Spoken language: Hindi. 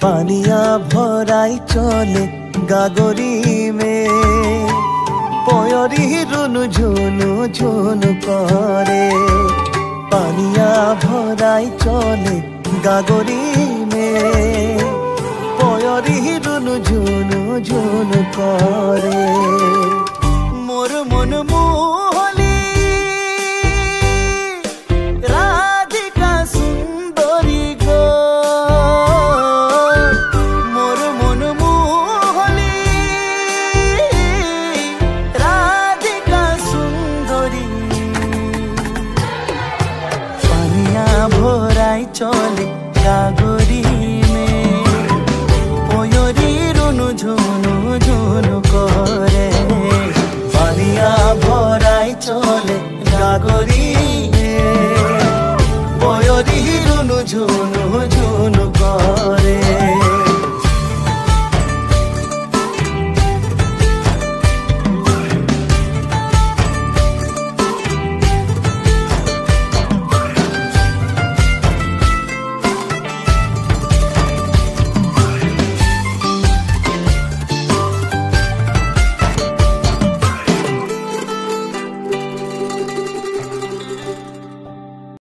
पानिया भराई चले गागरी में पयरी रुनु झुनु झुनु करे। पानिया भराई चले गागरी में पयरी रुनु झुनु झुनु करे। मोर मन मोहली राधिका सुंदरी गो, मोर मन मोहली राधिका सुंदरी। पानिया भराई चले गागरी में पयरी रुनु झुनु झुनु करे। पानिया भराई चले गागरी में पयरी रुनु झुनु झुनु करे।